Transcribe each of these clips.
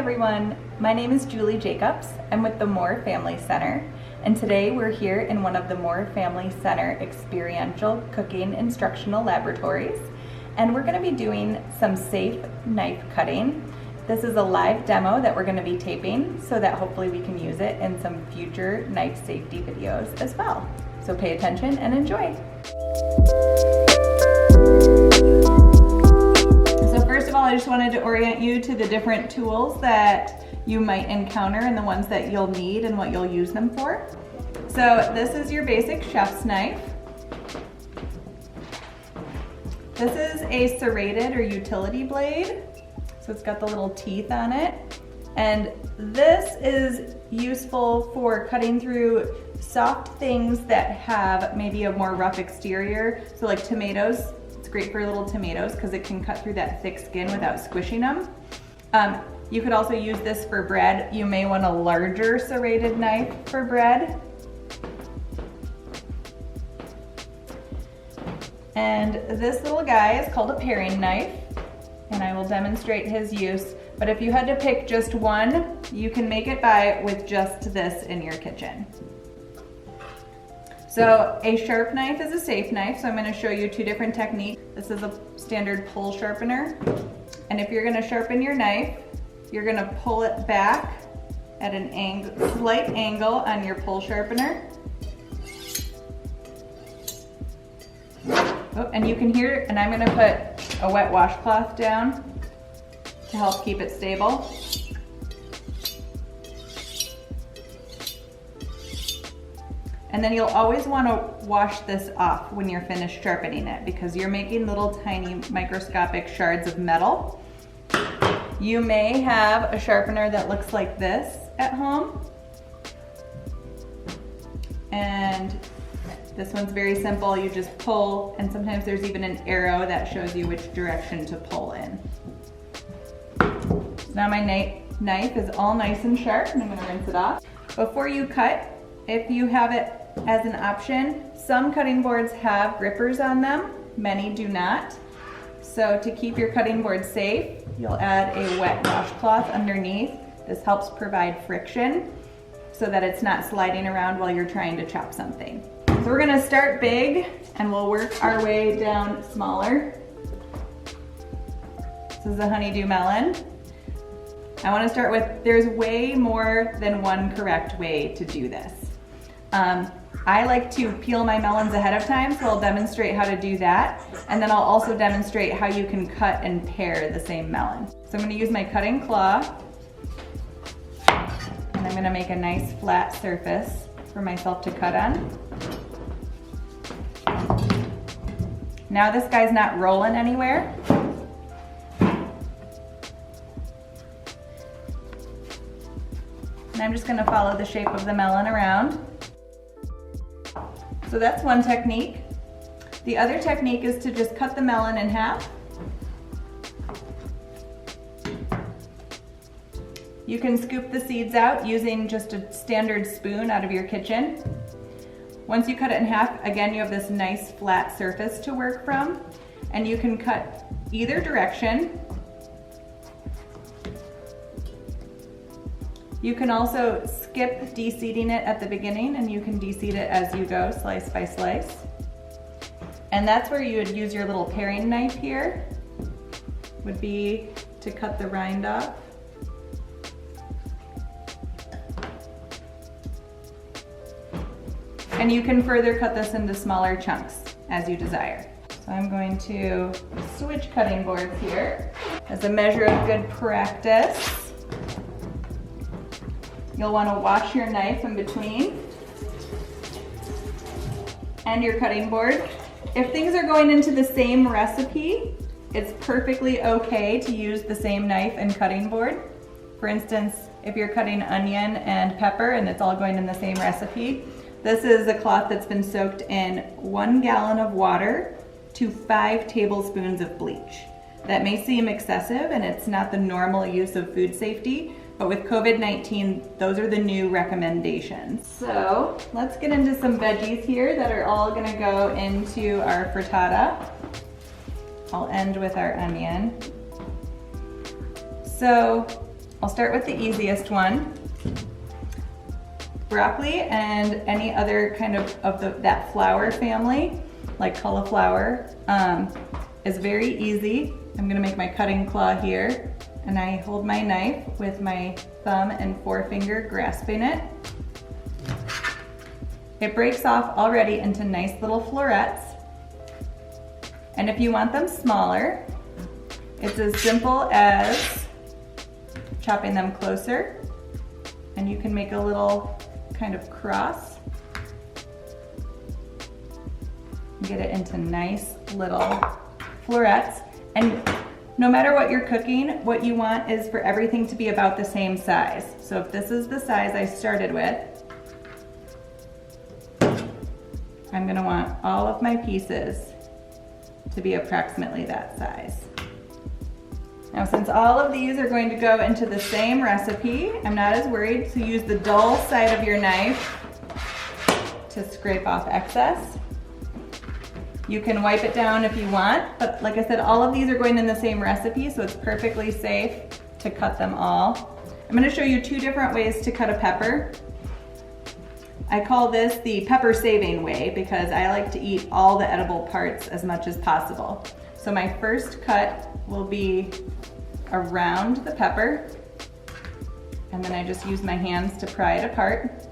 everyone, my name is Julie Jacobs. I'm with the Moore Family Center, and today we're here in one of the Moore Family Center experiential cooking instructional laboratories, and we're going to be doing some safe knife cutting. This is a live demo that we're going to be taping so that hopefully we can use it in some future knife safety videos as well. So pay attention and enjoy. First of all, I just wanted to orient you to the different tools that you might encounter and the ones that you'll need and what you'll use them for. So this is your basic chef's knife. This is a serrated or utility blade. So it's got the little teeth on it. And this is useful for cutting through soft things that have maybe a more rough exterior. So like tomatoes. Great for little tomatoes because it can cut through that thick skin without squishing them. You could also use this for bread. You may want a larger serrated knife for bread. And this little guy is called a paring knife, and I will demonstrate his use. But if you had to pick just one, you can make it by with just this in your kitchen. So a sharp knife is a safe knife, so I'm going to show you two different techniques. This is a standard pull sharpener, and if you're going to sharpen your knife, you're going to pull it back at an slight angle on your pull sharpener. Oh, and you can hear, and I'm going to put a wet washcloth down to help keep it stable. And then you'll always want to wash this off when you're finished sharpening it because you're making little tiny microscopic shards of metal. You may have a sharpener that looks like this at home. And this one's very simple. You just pull, and sometimes there's even an arrow that shows you which direction to pull in. Now my knife is all nice and sharp, and I'm going to rinse it off. Before you cut, if you have it as an option, some cutting boards have grippers on them, many do not. So to keep your cutting board safe, you'll add a wet washcloth underneath. This helps provide friction so that it's not sliding around while you're trying to chop something. So we're gonna start big and we'll work our way down smaller. This is a honeydew melon. I wanna start with, there's way more than one correct way to do this. I like to peel my melons ahead of time, so I'll demonstrate how to do that. And then I'll also demonstrate how you can cut and pare the same melon. So I'm gonna use my cutting claw, and I'm gonna make a nice flat surface for myself to cut on. Now this guy's not rolling anywhere. And I'm just gonna follow the shape of the melon around. So that's one technique. The other technique is to just cut the melon in half. You can scoop the seeds out using just a standard spoon out of your kitchen. Once you cut it in half, again, you have this nice flat surface to work from, and you can cut either direction. You can also skip de-seeding it at the beginning, and you can de-seed it as you go, slice by slice. And that's where you would use your little paring knife here, would be to cut the rind off. And you can further cut this into smaller chunks as you desire. So I'm going to switch cutting boards here as a measure of good practice. You'll want to wash your knife in between and your cutting board. If things are going into the same recipe, it's perfectly okay to use the same knife and cutting board. For instance, if you're cutting onion and pepper and it's all going in the same recipe, this is a cloth that's been soaked in 1 gallon of water to 5 tablespoons of bleach. That may seem excessive and it's not the normal use of food safety, but with COVID-19, those are the new recommendations. So let's get into some veggies here that are all gonna go into our frittata. I'll end with our onion. So I'll start with the easiest one. Broccoli and any other kind of that flower family, like cauliflower, is very easy. I'm gonna make my cutting claw here, and I hold my knife with my thumb and forefinger grasping it. It breaks off already into nice little florets. And if you want them smaller, it's as simple as chopping them closer, and you can make a little kind of cross. Get it into nice little florets. And no matter what you're cooking, what you want is for everything to be about the same size. So if this is the size I started with, I'm gonna want all of my pieces to be approximately that size. Now, since all of these are going to go into the same recipe, I'm not as worried, so use the dull side of your knife to scrape off excess. You can wipe it down if you want, but like I said, all of these are going in the same recipe, so it's perfectly safe to cut them all. I'm gonna show you two different ways to cut a pepper. I call this the pepper saving way because I like to eat all the edible parts as much as possible. So my first cut will be around the pepper, and then I just use my hands to pry it apart.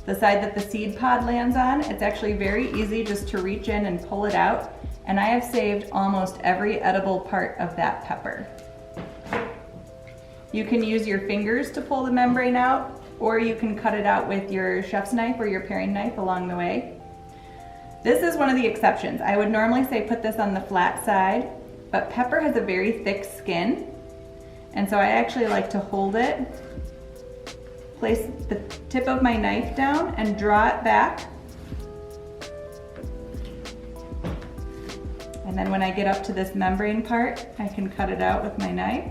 The side that the seed pod lands on, it's actually very easy just to reach in and pull it out, and I have saved almost every edible part of that pepper. You can use your fingers to pull the membrane out, or you can cut it out with your chef's knife or your paring knife along the way. This is one of the exceptions. I would normally say put this on the flat side, but pepper has a very thick skin, and so I actually like to hold it, place the tip of my knife down and draw it back. And then when I get up to this membrane part, I can cut it out with my knife.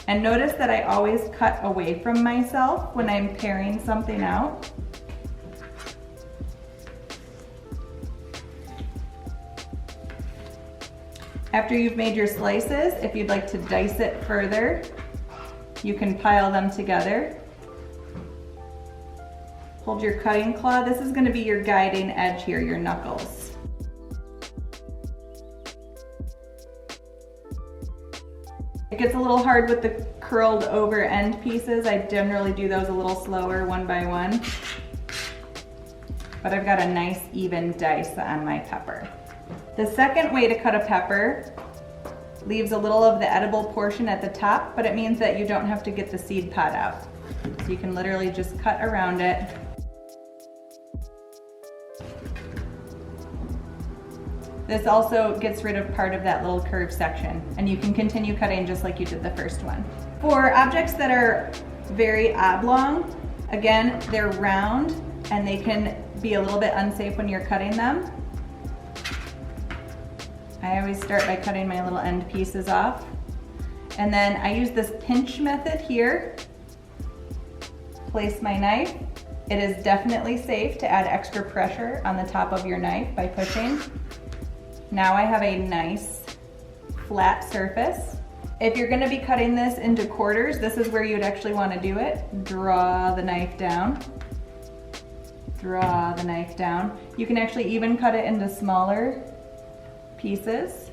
And notice that I always cut away from myself when I'm paring something out. After you've made your slices, if you'd like to dice it further, you can pile them together. Hold your cutting claw. This is going to be your guiding edge here, your knuckles. It gets a little hard with the curled over end pieces. I generally do those a little slower, one by one. But I've got a nice even dice on my pepper. The second way to cut a pepper leaves a little of the edible portion at the top, but it means that you don't have to get the seed pod out. So you can literally just cut around it. This also gets rid of part of that little curved section, and you can continue cutting just like you did the first one. For objects that are very oblong, again, they're round and they can be a little bit unsafe when you're cutting them. I always start by cutting my little end pieces off. And then I use this pinch method here. Place my knife. It is definitely safe to add extra pressure on the top of your knife by pushing. Now I have a nice flat surface. If you're gonna be cutting this into quarters, this is where you'd actually wanna do it. Draw the knife down. Draw the knife down. You can actually even cut it into smaller pieces.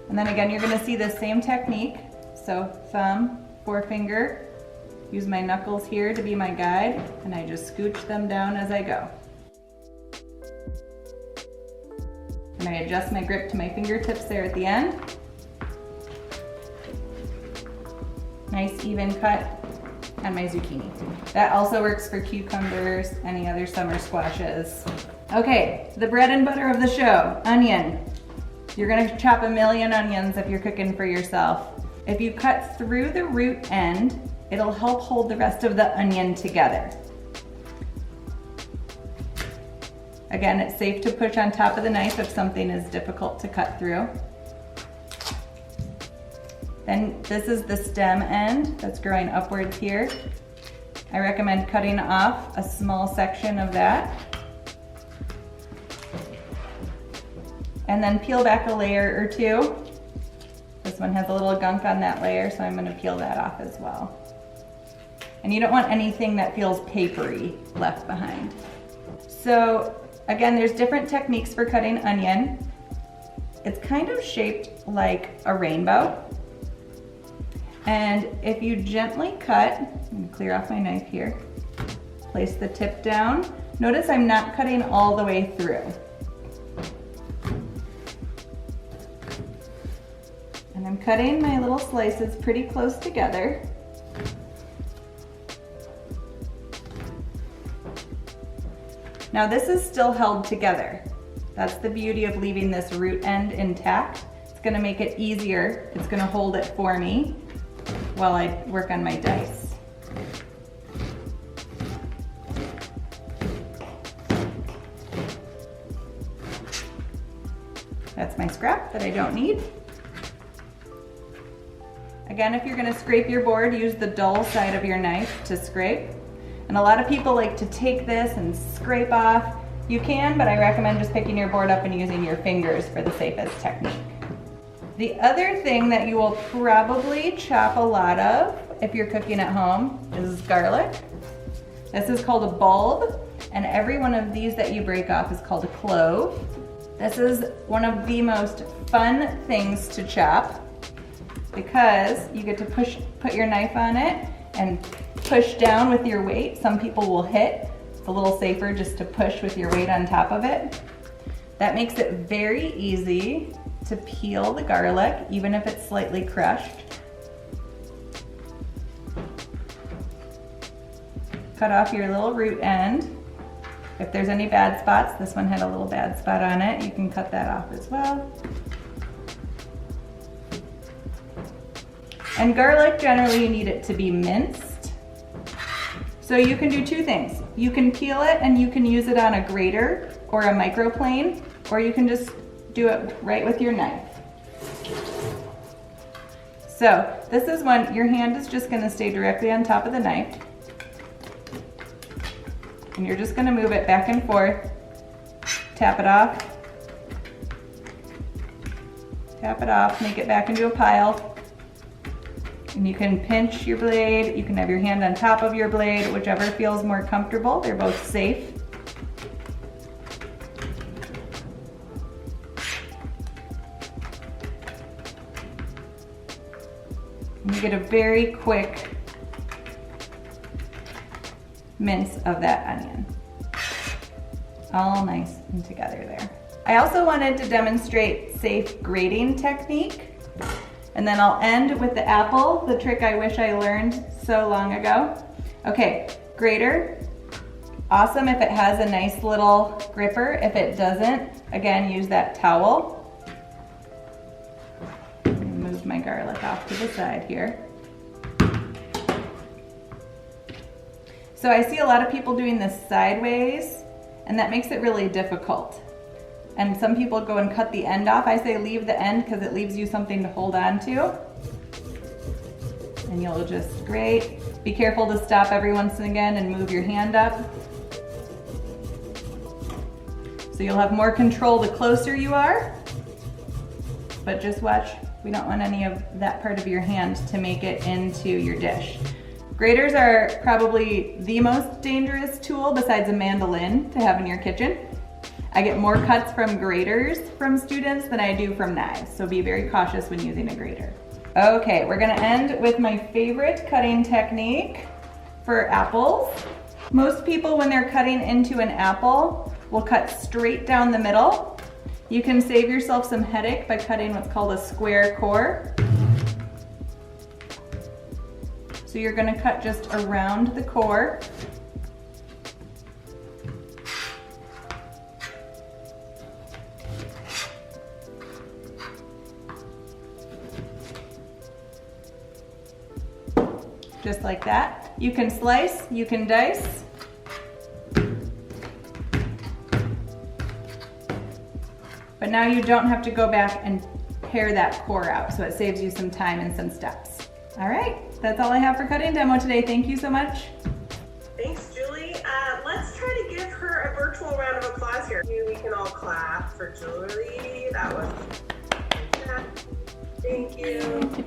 And then again, you're gonna see the same technique. So thumb, forefinger, use my knuckles here to be my guide, and I just scooch them down as I go. And I adjust my grip to my fingertips there at the end. Nice even cut on my zucchini. That also works for cucumbers, any other summer squashes. Okay, the bread and butter of the show, onion. You're gonna chop a million onions if you're cooking for yourself. If you cut through the root end, it'll help hold the rest of the onion together. Again, it's safe to push on top of the knife if something is difficult to cut through. Then this is the stem end that's growing upwards here. I recommend cutting off a small section of that. and then peel back a layer or two. This one has a little gunk on that layer, so I'm going to peel that off as well. And you don't want anything that feels papery left behind. So again, there's different techniques for cutting onion. It's kind of shaped like a rainbow. And if you gently cut, I'm going to clear off my knife here, place the tip down. Notice I'm not cutting all the way through. And I'm cutting my little slices pretty close together. Now this is still held together. That's the beauty of leaving this root end intact. It's gonna make it easier. It's gonna hold it for me while I work on my dice. That's my scrap that I don't need. Again, if you're gonna scrape your board, use the dull side of your knife to scrape. And a lot of people like to take this and scrape off. You can, but I recommend just picking your board up and using your fingers for the safest technique. The other thing that you will probably chop a lot of if you're cooking at home is garlic. This is called a bulb, and every one of these that you break off is called a clove. This is one of the most fun things to chop because you get to put your knife on it and push down with your weight. Some people will hit. It's a little safer just to push with your weight on top of it. That makes it very easy to peel the garlic, even if it's slightly crushed. Cut off your little root end. If there's any bad spots, this one had a little bad spot on it, you can cut that off as well. And garlic, generally you need it to be minced. So you can do two things. You can peel it and you can use it on a grater or a microplane, or you can just do it right with your knife. So this is when your hand is just gonna stay directly on top of the knife. And you're just gonna move it back and forth, tap it off, make it back into a pile. And you can pinch your blade, you can have your hand on top of your blade, whichever feels more comfortable. They're both safe. And you get a very quick mince of that onion. All nice and together there. I also wanted to demonstrate safe grating technique. And then I'll end with the apple, the trick I wish I learned so long ago. Okay, grater, awesome if it has a nice little gripper. If it doesn't, again, use that towel. Move my garlic off to the side here. So I see a lot of people doing this sideways, and that makes it really difficult. And some people go and cut the end off. I say leave the end because it leaves you something to hold on to. And you'll just grate. Be careful to stop every once and again and move your hand up. So you'll have more control the closer you are. But just watch, we don't want any of that part of your hand to make it into your dish. Graters are probably the most dangerous tool besides a mandolin to have in your kitchen. I get more cuts from graters from students than I do from knives, so be very cautious when using a grater. Okay, we're gonna end with my favorite cutting technique for apples. Most people, when they're cutting into an apple, will cut straight down the middle. You can save yourself some headache by cutting what's called a square core. So you're gonna cut just around the core. Just like that. You can slice, you can dice. But now you don't have to go back and pare that core out, so it saves you some time and some steps. All right, that's all I have for cutting demo today. Thank you so much. Thanks, Julie. Let's try to give her a virtual round of of applause here. We can all clap for Julie. That was fantastic. Thank you.